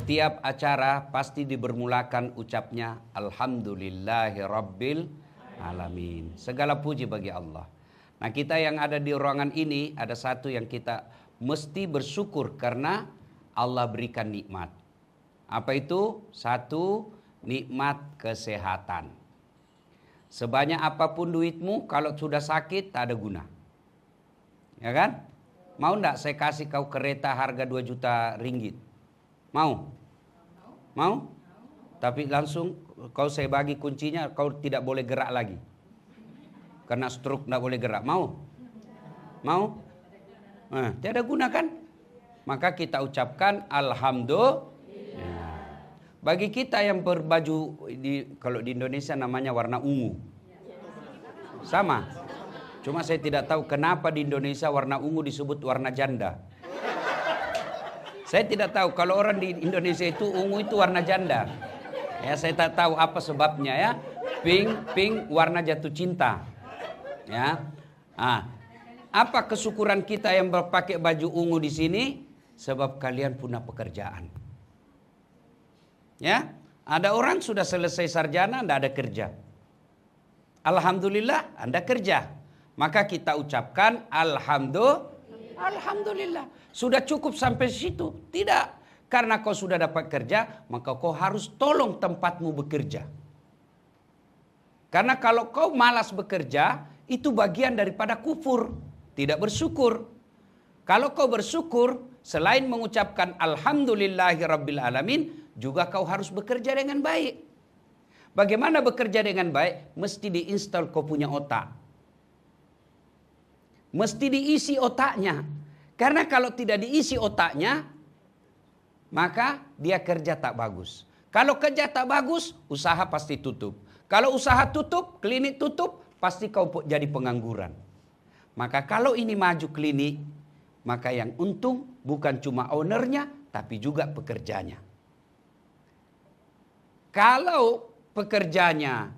Setiap acara pasti dibermulakan ucapnya Alhamdulillahirabbil alamin. Segala puji bagi Allah. Nah, kita yang ada di ruangan ini ada satu yang kita mesti bersyukur karena Allah berikan nikmat. Apa itu? Satu, nikmat kesehatan. Sebanyak apapun duitmu, kalau sudah sakit tak ada guna. Ya kan? Mau enggak saya kasih kau kereta harga 2 juta ringgit? Mau? Mau? Tapi langsung kau saya bagi kuncinya, kau tidak boleh gerak lagi. Karena stroke tidak boleh gerak. Mau? Mau? Tiada guna kan? Maka kita ucapkan Alhamdulillah. Bagi kita yang berbaju, kalau di Indonesia namanya warna ungu. Sama. Cuma saya tidak tahu kenapa di Indonesia warna ungu disebut warna janda. Saya tidak tahu kalau orang di Indonesia itu ungu itu warna janda. Ya, saya tak tahu apa sebabnya ya. Pink warna jatuh cinta. Ya. Apa kesyukuran kita yang berpakai baju ungu di sini? Sebab kalian punya pekerjaan. Ya, ada orang sudah selesai sarjana, tidak ada kerja. Alhamdulillah, Anda kerja. Maka kita ucapkan Alhamdulillah. Sudah cukup sampai situ? Tidak. Karena kau sudah dapat kerja, maka kau harus tolong tempatmu bekerja. Karena kalau kau malas bekerja, itu bagian daripada kufur. Tidak bersyukur. Kalau kau bersyukur, selain mengucapkan Alhamdulillahirabbil alamin, juga kau harus bekerja dengan baik. Bagaimana bekerja dengan baik? Mesti diinstal kau punya otak. Mesti diisi otaknya. Karena kalau tidak diisi otaknya, maka dia kerja tak bagus. Kalau kerja tak bagus, usaha pasti tutup. Kalau usaha tutup, klinik tutup, pasti kau jadi pengangguran. Maka kalau ini maju klinik, maka yang untung bukan cuma ownernya, tapi juga pekerjanya. Kalau pekerjanya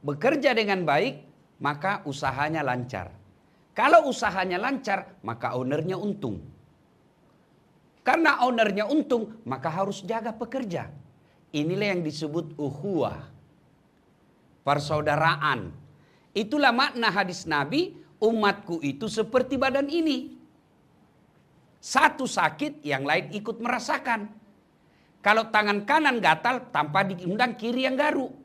bekerja dengan baik, maka usahanya lancar. Kalau usahanya lancar, maka ownernya untung. Karena ownernya untung, maka harus jaga pekerja. Inilah yang disebut ukhuwah, persaudaraan. Itulah makna hadis Nabi, umatku itu seperti badan ini. Satu sakit, yang lain ikut merasakan. Kalau tangan kanan gatal, tanpa diundang kiri yang garuk.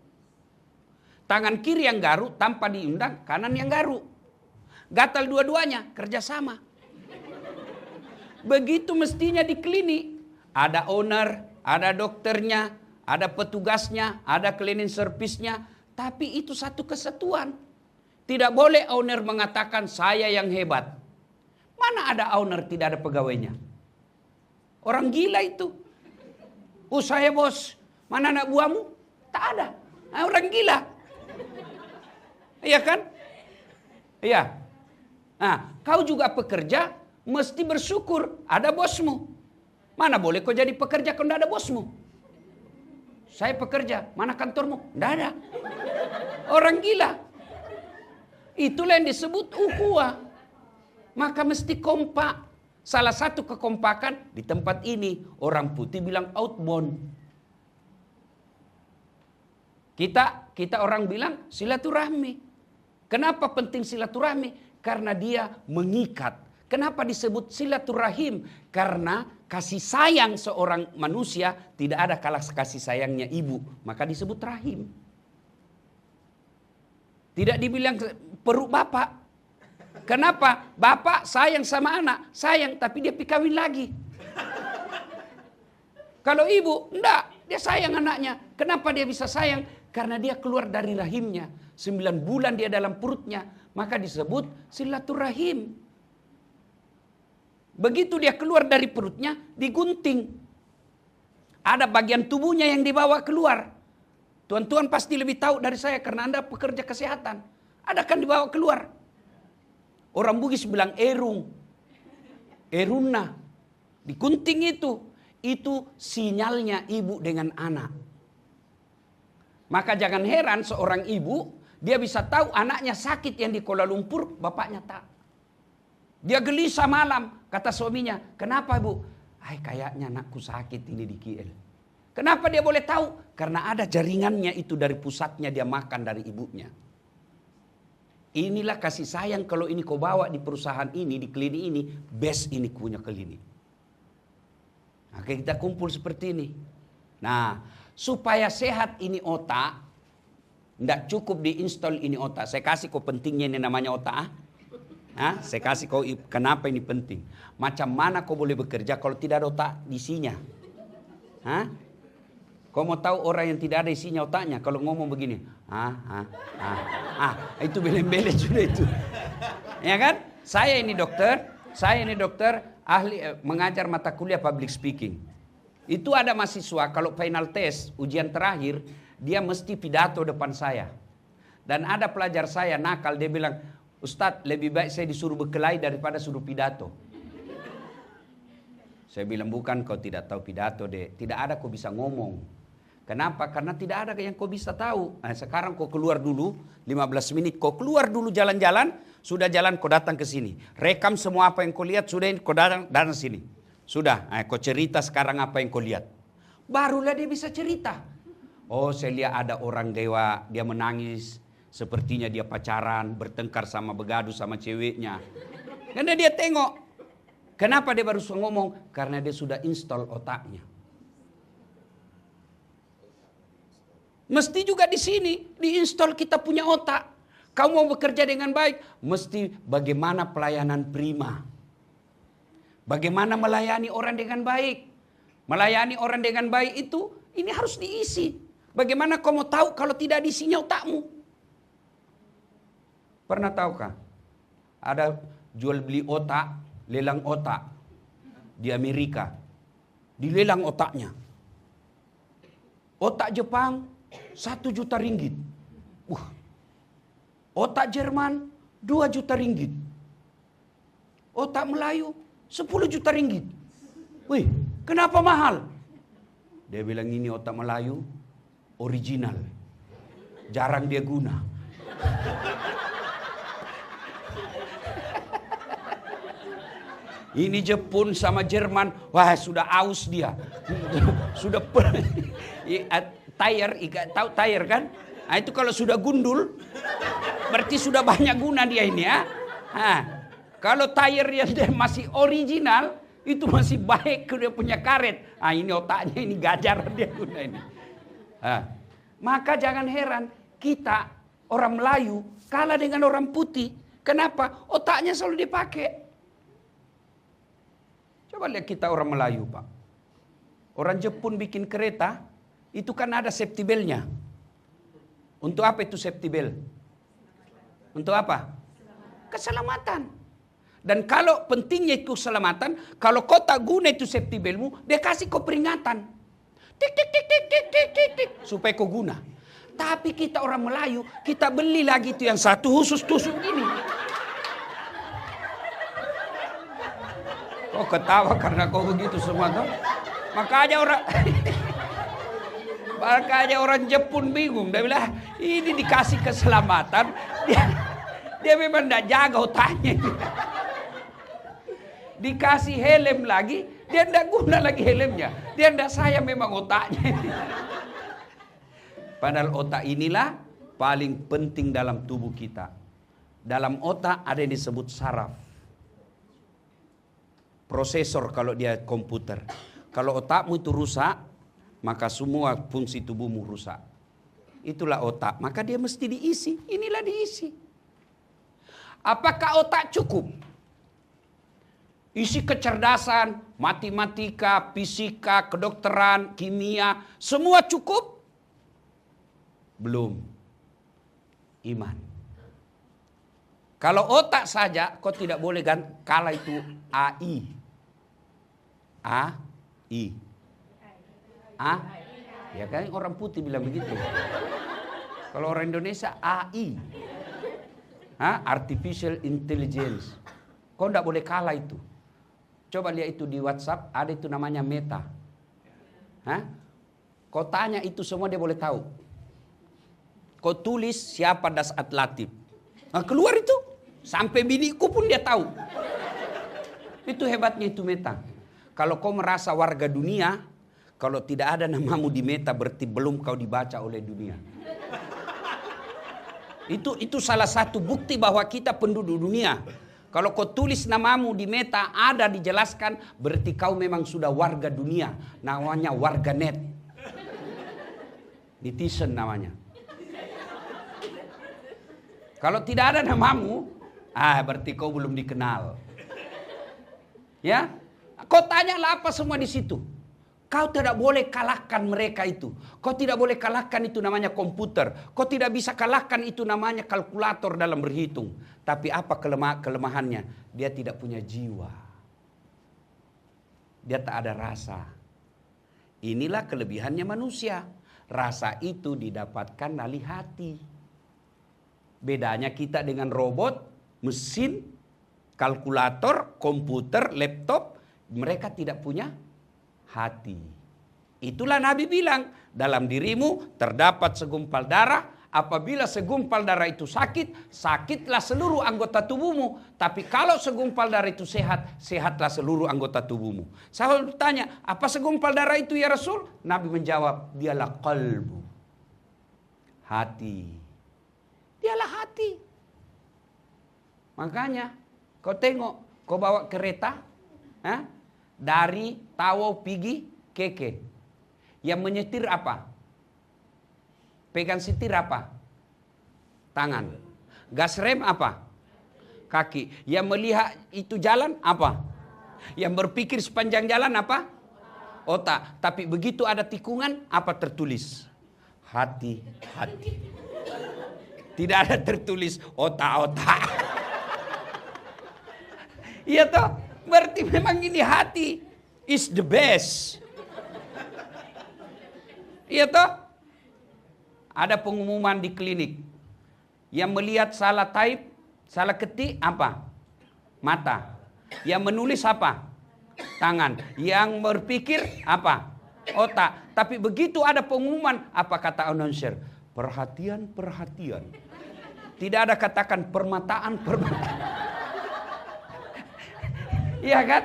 Tangan kiri yang garuk, tanpa diundang kanan yang garuk. Gatal dua-duanya, kerjasama. Begitu mestinya di klinik. Ada owner, ada dokternya, ada petugasnya, ada cleaning service-nya. Tapi itu satu kesatuan. Tidak boleh owner mengatakan saya yang hebat. Mana ada owner tidak ada pegawainya? Orang gila itu. Saya bos, mana anak buahmu? Tak ada. Orang gila. Iya kan? Iya. Nah, kau juga pekerja, mesti bersyukur ada bosmu. Mana boleh kau jadi pekerja kalau tidak ada bosmu? Saya pekerja, mana kantormu? Tidak ada. Orang gila. Itulah yang disebut ukhuwah. Maka mesti kompak. Salah satu kekompakan di tempat ini, orang putih bilang outbound. Kita orang bilang silaturahmi. Kenapa penting silaturahmi? Karena dia mengikat. Kenapa disebut silaturahim? Karena kasih sayang seorang manusia tidak ada kalah kasih sayangnya ibu. Maka disebut rahim. Tidak dibilang perut bapak. Kenapa? Bapak sayang sama anak. Sayang tapi dia pergi kawin lagi. Kalau ibu, enggak. Dia sayang anaknya. Kenapa dia bisa sayang? Karena dia keluar dari rahimnya. 9 bulan dia dalam perutnya. Maka disebut silaturahim. Begitu dia keluar dari perutnya, digunting. Ada bagian tubuhnya yang dibawa keluar. Tuan-tuan pasti lebih tahu dari saya karena Anda pekerja kesehatan. Ada kan dibawa keluar. Orang Bugis bilang erung. Eruna. Digunting itu. Itu sinyalnya ibu dengan anak. Maka jangan heran seorang ibu, dia bisa tahu anaknya sakit yang di Kuala Lumpur, bapaknya tak. Dia gelisah malam, kata suaminya, kenapa ibu? Kayaknya anakku sakit ini di KL. Kenapa dia boleh tahu? Karena ada jaringannya itu dari pusatnya dia makan dari ibunya. Inilah kasih sayang kalau ini kau bawa di perusahaan ini, di klinik ini, best ini punya klinik. Nah, kita kumpul seperti ini. Nah, supaya sehat ini otak, tidak cukup diinstal ini otak. Saya kasih kau pentingnya ini namanya otak. Saya kasih kau kenapa ini penting. Macam mana kau boleh bekerja kalau tidak ada otak di isinya? Kau mau tahu orang yang tidak ada isinya otaknya kalau ngomong begini, itu beleng-beleng sudah itu, ya kan? Saya ini dokter, ahli mengajar mata kuliah public speaking. Itu ada mahasiswa kalau final test ujian terakhir dia mesti pidato depan saya. Dan ada pelajar saya nakal dia bilang, Ustadz lebih baik saya disuruh berkelahi daripada suruh pidato. Saya bilang bukan kau tidak tahu pidato deh, tidak ada kau bisa ngomong. Kenapa? Karena tidak ada yang kau bisa tahu. Nah, sekarang kau keluar dulu 15 menit. Kau keluar dulu jalan-jalan. Sudah jalan kau datang ke sini. Rekam semua apa yang kau lihat. Sudah kau datang sini. Sudah. Kau cerita sekarang apa yang kau lihat. Barulah dia bisa cerita. Oh saya lihat ada orang dewa. Dia menangis. Sepertinya dia pacaran. Bertengkar sama begaduh sama ceweknya. Karena dia tengok. Kenapa dia baru ngomong? Karena dia sudah install otaknya. Mesti juga di sini diinstal kita punya otak. Kamu mau bekerja dengan baik, mesti bagaimana pelayanan prima. Bagaimana melayani orang dengan baik. Melayani orang dengan baik itu, ini harus diisi. Bagaimana kamu tahu kalau tidak diisinya otakmu? Pernah tahukah? Ada jual beli otak, lelang otak di Amerika. Dilelang otaknya. Otak Jepang 1 juta ringgit. Otak Jerman 2 juta ringgit. Otak Melayu 10 juta ringgit. Wih, kenapa mahal? Dia bilang ini otak Melayu original. Jarang dia guna. Ini Jepun sama Jerman, wah sudah aus dia. Sudah tire, tahu tire kan? Nah, itu kalau sudah gundul, berarti sudah banyak guna dia ini ya. Kalau tire yang dia masih original, itu masih baik dia punya karet. Ini otaknya ini gajar dia guna ini. Maka jangan heran kita orang Melayu kalah dengan orang putih. Kenapa? Otaknya selalu dipakai. Coba lihat kita orang Melayu Pak. Orang Jepun bikin kereta, itu kan ada safety belt-nya. Untuk apa itu safety belt? Untuk apa? Keselamatan. Dan kalau pentingnya itu keselamatan, kalau kau tak guna itu safety belt-mu, dia kasih kau peringatan. Tik, tik, tik, tik, tik, tik, tik, tik, supaya kau guna. Tapi kita orang Melayu, kita beli lagi itu yang satu khusus tusuk gini. Kau ketawa karena kau begitu semua tuh. Makanya orang Jepun bingung. Dia bilang ini dikasih keselamatan. Dia memang tidak jaga otaknya. Dikasih helm lagi. Dia tidak guna lagi helmnya. Dia tidak sayang memang otaknya. Padahal otak inilah paling penting dalam tubuh kita. Dalam otak ada yang disebut saraf. Prosesor kalau dia komputer. Kalau otakmu itu rusak, maka semua fungsi tubuhmu rusak. Itulah otak. Maka dia mesti diisi. Inilah diisi. Apakah otak cukup? Isi kecerdasan, matematika, fisika, kedokteran, kimia, semua cukup? Belum. Iman. Kalau otak saja, kau tidak boleh kalah itu AI. Ya kan orang putih bilang begitu. Kalau orang Indonesia AI. Artificial Intelligence. Kau tidak boleh kalah itu. Coba lihat itu di WhatsApp, ada itu namanya Meta. Kau tanya itu semua dia boleh tahu. Kau tulis siapa Dasat Latif. Keluar itu. Sampai biniku pun dia tahu. Itu hebatnya itu Meta. Kalau kau merasa warga dunia, Kalau tidak ada namamu di meta berarti belum kau dibaca oleh dunia. Itu salah satu bukti bahwa kita penduduk dunia. Kalau kau tulis namamu di meta ada dijelaskan berarti kau memang sudah warga dunia. Namanya warga net. Netizen namanya. Kalau tidak ada namamu, berarti kau belum dikenal. Ya, kau tanyalah apa semua di situ. Kau tidak boleh kalahkan mereka itu. Kau tidak boleh kalahkan itu namanya komputer. Kau tidak bisa kalahkan itu namanya kalkulator dalam berhitung. Tapi apa kelemahannya? Dia tidak punya jiwa. Dia tak ada rasa. Inilah kelebihannya manusia. Rasa itu didapatkan dari hati. Bedanya kita dengan robot, mesin, kalkulator, komputer, laptop. Mereka tidak punya hati. Itulah Nabi bilang, dalam dirimu terdapat segumpal darah. Apabila segumpal darah itu sakit, sakitlah seluruh anggota tubuhmu. Tapi kalau segumpal darah itu sehat, sehatlah seluruh anggota tubuhmu. Saya bertanya, apa segumpal darah itu ya Rasul? Nabi menjawab, dialah qalbu. Hati. Dialah hati. Makanya, kau tengok, kau bawa kereta, dari Tawau pergi Keke. Yang menyetir apa? Pegang setir apa? Tangan. Gas rem apa? Kaki. Yang melihat itu jalan apa? Yang berpikir sepanjang jalan apa? Otak. Tapi begitu ada tikungan, apa tertulis? Hati. Tidak ada tertulis otak. Iya toh? Berarti memang ini hati is the best. Iya toh? Ada pengumuman di klinik. Yang melihat salah type, salah ketik apa? Mata. Yang menulis apa? Tangan. Yang berpikir apa? Otak. Tapi begitu ada pengumuman, apa kata announcer? Perhatian. Tidak ada katakan permataan. Iya kan?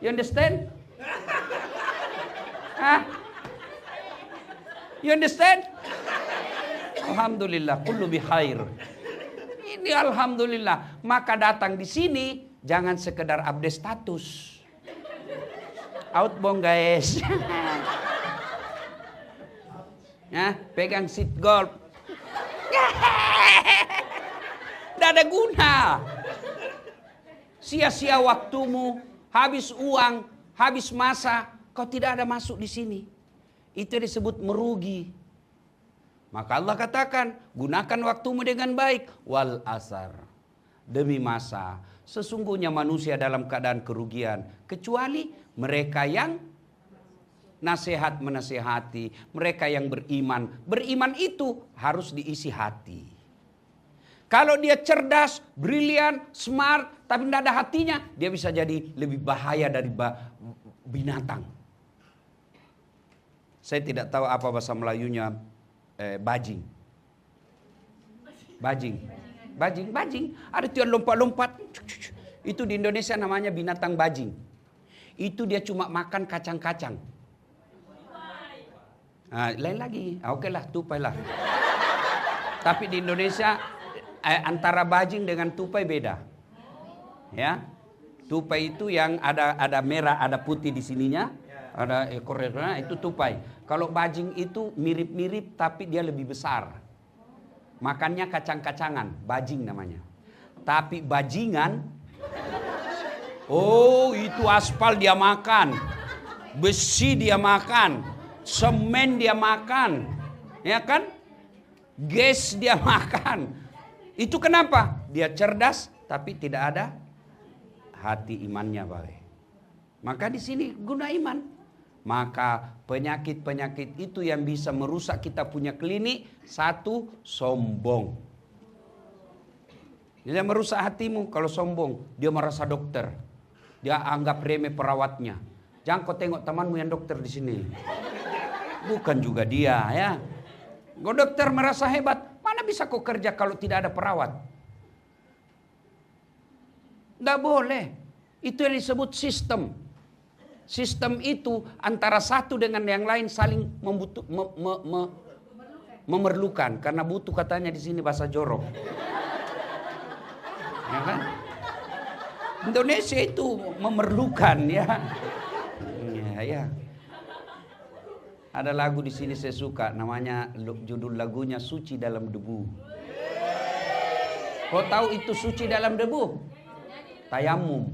You understand? You understand? Alhamdulillah, kullu bi khair. Ini alhamdulillah. Maka datang di sini jangan sekedar update status. Outbound guys. Pegang seat golf. Tidak ada guna. Sia-sia waktumu, habis uang, habis masa, kau tidak ada masuk di sini. Itu disebut merugi. Maka Allah katakan, gunakan waktumu dengan baik. Wal asar. Demi masa. Sesungguhnya manusia dalam keadaan kerugian. Kecuali mereka yang nasihat menasihati. Mereka yang beriman. Beriman itu harus diisi hati. Kalau dia cerdas, brilian, smart, tapi tidak ada hatinya, dia bisa jadi lebih bahaya dari binatang. Saya tidak tahu apa bahasa Melayunya bajing. Bajing. Ada tuh yang lompat-lompat. Itu di Indonesia namanya binatang bajing. Itu dia cuma makan kacang-kacang. Lain lagi. Oke lah, tupai lah. Tapi di Indonesia antara bajing dengan tupai beda. Ya. Tupai itu yang ada merah, ada putih di sininya, ada ekornya, itu tupai. Kalau bajing itu mirip-mirip tapi dia lebih besar. Makannya kacang-kacangan, bajing namanya. Tapi bajingan, itu aspal dia makan, besi dia makan, semen dia makan, ya kan? Gas dia makan. Itu kenapa? Dia cerdas tapi tidak ada hati imannya baik. Maka di sini guna iman. Maka penyakit-penyakit itu yang bisa merusak kita punya klinik. Satu, sombong. Dia merusak hatimu kalau sombong. Dia merasa dokter. Dia anggap remeh perawatnya. Jangan kau tengok temanmu yang dokter di sini. Bukan juga dia ya. Kau dokter merasa hebat. Mana bisa kau kerja kalau tidak ada perawat? Tidak boleh. Itu yang disebut sistem. Sistem itu antara satu dengan yang lain saling memerlukan. Karena butuh katanya di sini bahasa jorok. Ya kan? Indonesia itu memerlukan ya. Ya. Ada lagu di sini saya suka, namanya judul lagunya Suci Dalam Debu. Kau tahu itu suci dalam debu? Tayamum.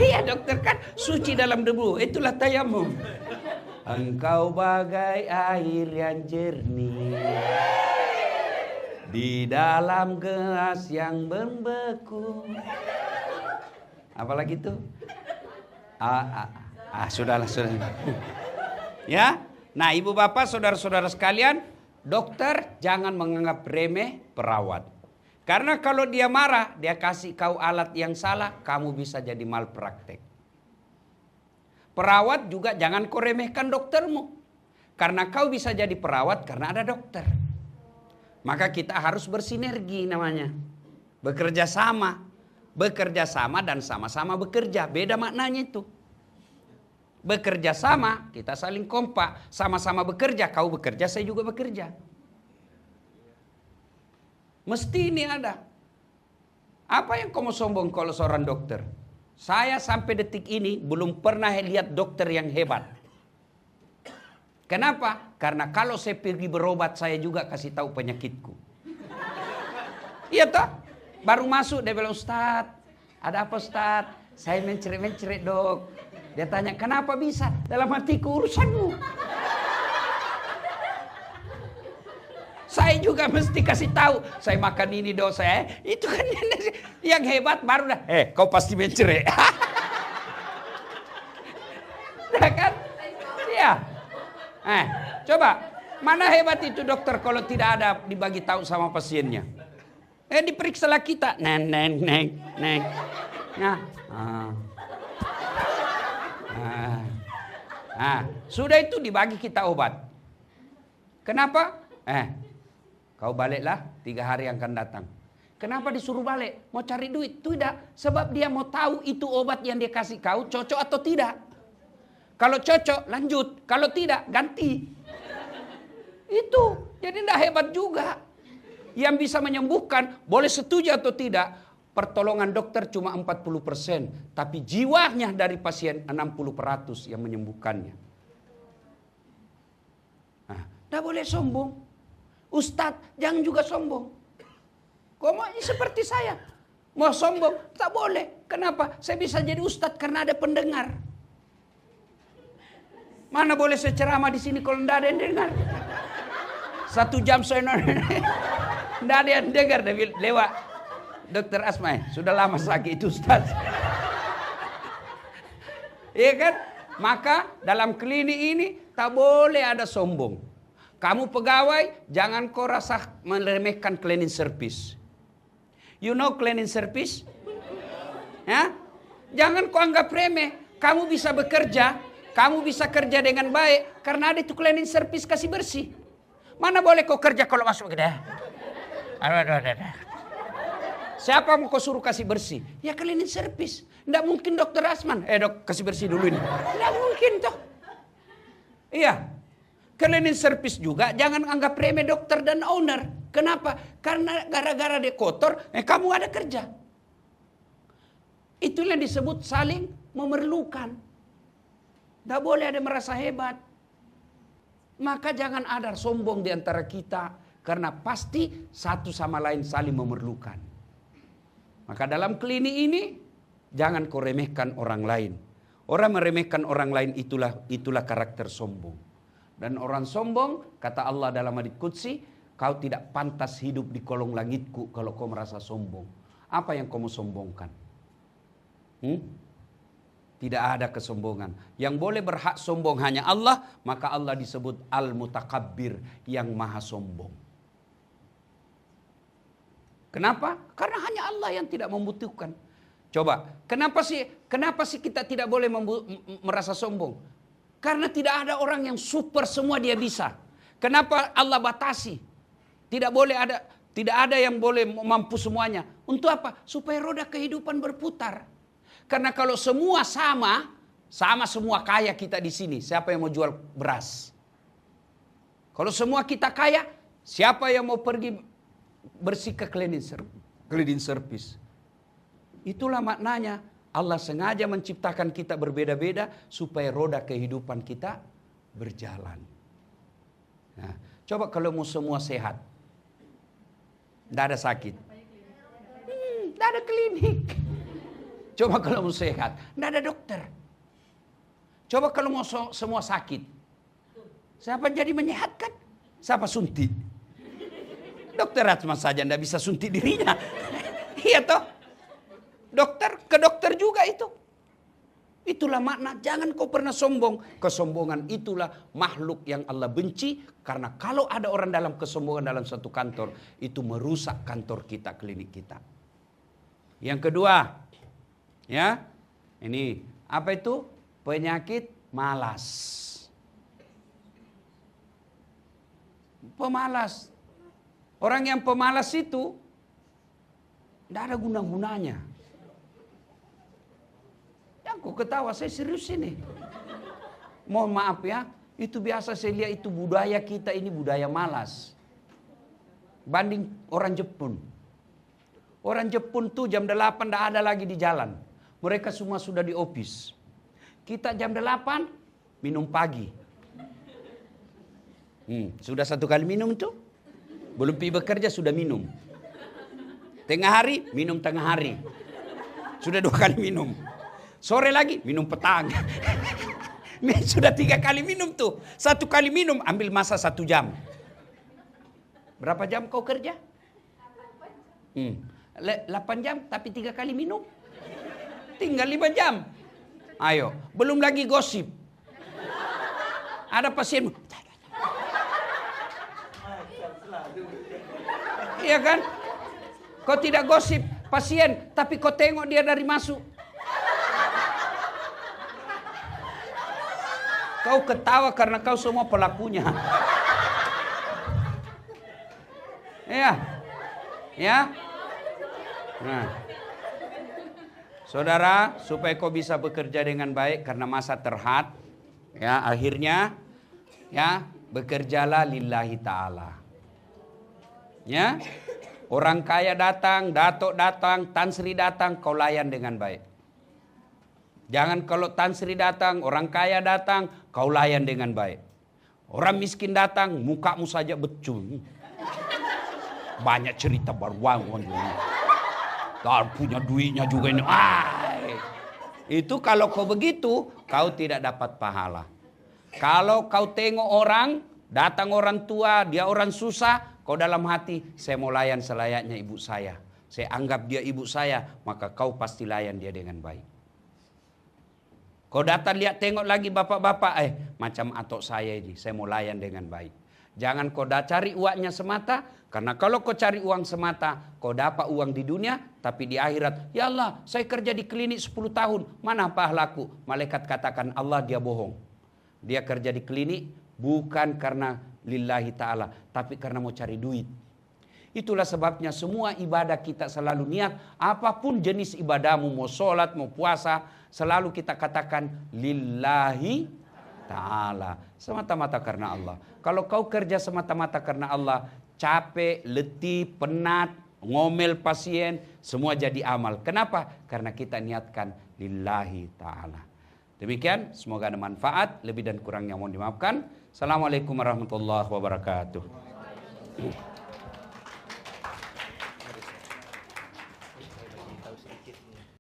Iya dokter kan suci dalam debu, itulah tayamum. Engkau bagai air yang jernih di dalam gelas yang membeku. Apalagi itu? Sudahlah. Ya, nah ibu bapak saudara-saudara sekalian, dokter jangan menganggap remeh perawat. Karena kalau dia marah, dia kasih kau alat yang salah, kamu bisa jadi malpraktek. Perawat juga jangan kau remehkan doktermu. Karena kau bisa jadi perawat karena ada dokter. Maka kita harus bersinergi namanya. Bekerja sama. Bekerja sama dan sama-sama bekerja. Beda maknanya itu. Bekerja sama, kita saling kompak. Sama-sama bekerja, kau bekerja, saya juga bekerja. Mesti ini ada. Apa yang kau mau sombong kalau seorang dokter? Saya sampai detik ini belum pernah lihat dokter yang hebat. Kenapa? Karena kalau saya pergi berobat, saya juga kasih tahu penyakitku. Iya toh? Baru masuk dia bilang, Ustaz, ada apa Ustaz? Saya menceret-menceret dok. Dia tanya, kenapa bisa? Dalam hatiku urusanmu. Saya juga mesti kasih tahu. Saya makan ini dok saya. Itu kan yang hebat baru dah. Kau pasti menceret. Nah kan? Ya. Coba. Mana hebat itu dokter kalau tidak ada dibagi tahu sama pasiennya. Diperiksalah kita. Neng. Sudah itu dibagi kita obat. Kenapa? Kau baliklah 3 hari yang akan datang. Kenapa disuruh balik? Mau cari duit? Tidak. Sebab dia mau tahu itu obat yang dia kasih kau cocok atau tidak. Kalau cocok lanjut. Kalau tidak ganti. Itu. Jadi tidak hebat juga. Yang bisa menyembuhkan boleh setuju atau tidak. Pertolongan dokter cuma 40%. Tapi jiwanya dari pasien 60% yang menyembuhkannya. Tidak boleh sombong. Ustadz jangan juga sombong. Kau mau seperti saya. Mau sombong? Tak boleh. Kenapa? Saya bisa jadi ustadz karena ada pendengar. Mana boleh saya ceramah di sini kalau tidak ada yang dengar. 1 jam saya tidak ada yang dengar. Lewat Dokter Asma, sudah lama sakit itu Ustaz. Iya kan? Maka dalam klinik ini tak boleh ada sombong. Kamu pegawai, jangan kau rasa meremehkan cleaning service. You know cleaning service? Ya? Jangan kau anggap remeh. Kamu bisa bekerja, kamu bisa kerja dengan baik karena ada itu cleaning service kasih bersih. Mana boleh kau kerja kalau masuk gede? Siapa mau kau suruh kasih bersih? Ya cleaning service. Tidak mungkin Dokter Asman. Dok, kasih bersih dulu ini. Tidak mungkin toh. Iya. Cleaning service juga jangan anggap remeh dokter dan owner. Kenapa? Karena gara-gara dia kotor, kamu ada kerja. Itulah yang disebut saling memerlukan. Tidak boleh ada merasa hebat. Maka jangan ada sombong di antara kita. Karena pasti satu sama lain saling memerlukan. Maka dalam klinik ini jangan kau remehkan orang lain. Orang meremehkan orang lain itulah karakter sombong. Dan orang sombong, kata Allah dalam hadits qudsi, kau tidak pantas hidup di kolong langitku kalau kau merasa sombong. Apa yang kau mau sombongkan? Tidak ada kesombongan. Yang boleh berhak sombong hanya Allah, maka Allah disebut Al-Mutakabbir, yang maha sombong. Kenapa? Karena hanya Allah yang tidak membutuhkan. Coba, kenapa sih kita tidak boleh merasa sombong? Karena tidak ada orang yang super semua dia bisa. Kenapa Allah batasi? Tidak ada yang boleh mampu semuanya. Untuk apa? Supaya roda kehidupan berputar. Karena kalau semua sama semua kaya kita di sini. Siapa yang mau jual beras? Kalau semua kita kaya, siapa yang mau pergi bersih ke cleaning service? Itulah maknanya Allah sengaja menciptakan kita berbeda-beda supaya roda kehidupan kita berjalan. Nah, coba kalau mau semua sehat, tidak ada sakit, tidak ada klinik. Coba kalau mau sehat, tidak ada dokter. Coba kalau mau semua sakit, siapa jadi menyehatkan? Siapa suntik? Dokter asma saja tidak bisa suntik dirinya. Iya toh? Ke dokter juga itu. Itulah makna, jangan kau pernah sombong. Kesombongan itulah makhluk yang Allah benci. Karena kalau ada orang dalam kesombongan dalam satu kantor, itu merusak kantor kita, klinik kita. Yang kedua, ya, ini apa itu? Penyakit malas. Pemalas. Orang yang pemalas itu tidak ada guna-gunanya. Aku ketawa, saya serius ini. Mohon maaf ya, itu biasa saya lihat itu budaya kita ini budaya malas. Banding orang Jepun. Orang Jepun tuh jam 8 tidak ada lagi di jalan. Mereka semua sudah di office. Kita jam 8 minum pagi. Sudah satu kali minum tuh. Belum pergi bekerja sudah minum. Tengah hari minum tengah hari. Sudah 2 kali minum. Sore lagi minum petang. Sudah 3 kali minum tuh. 1 kali minum ambil masa 1 jam. Berapa jam kau kerja? 8 jam tapi 3 kali minum. Tinggal 5 jam. Ayo, belum lagi gosip. Ada pasien. Iya kan? Kau tidak gosip pasien, tapi kau tengok dia dari masuk. Kau ketawa karena kau semua pelakunya. Iya. Ya. Nah. Saudara, supaya kau bisa bekerja dengan baik karena masa terhad, ya, akhirnya ya, bekerjalah lillahi ta'ala. Ya. Orang kaya datang, datuk datang, Tan Sri datang, kau layan dengan baik. Jangan kalau Tan Sri datang, orang kaya datang, kau layan dengan baik. Orang miskin datang, mukamu saja becul. Banyak cerita baru-baru. Dan punya duitnya juga ini. Itu kalau kau begitu, kau tidak dapat pahala. Kalau kau tengok orang, datang orang tua, dia orang susah, kau dalam hati, saya mau layan selayaknya ibu saya. Saya anggap dia ibu saya, maka kau pasti layan dia dengan baik. Kau datang lihat tengok lagi bapak-bapak, macam atok saya ini, saya mau layan dengan baik. Jangan kau cari uangnya semata, karena kalau kau cari uang semata, kau dapat uang di dunia, tapi di akhirat, ya Allah, saya kerja di klinik 10 tahun, mana pahalaku? Malaikat katakan, Allah dia bohong. Dia kerja di klinik bukan karena lillahi ta'ala, tapi karena mau cari duit. Itulah sebabnya semua ibadah kita selalu niat, apapun jenis ibadahmu, mau sholat, mau puasa, selalu kita katakan lillahi ta'ala. Semata-mata karena Allah. Kalau kau kerja semata-mata karena Allah, capek, letih, penat, ngomel pasien, semua jadi amal. Kenapa? Karena kita niatkan lillahi ta'ala. Demikian, semoga ada manfaat. Lebih dan kurangnya mohon dimaafkan. Assalamualaikum warahmatullahi wabarakatuh.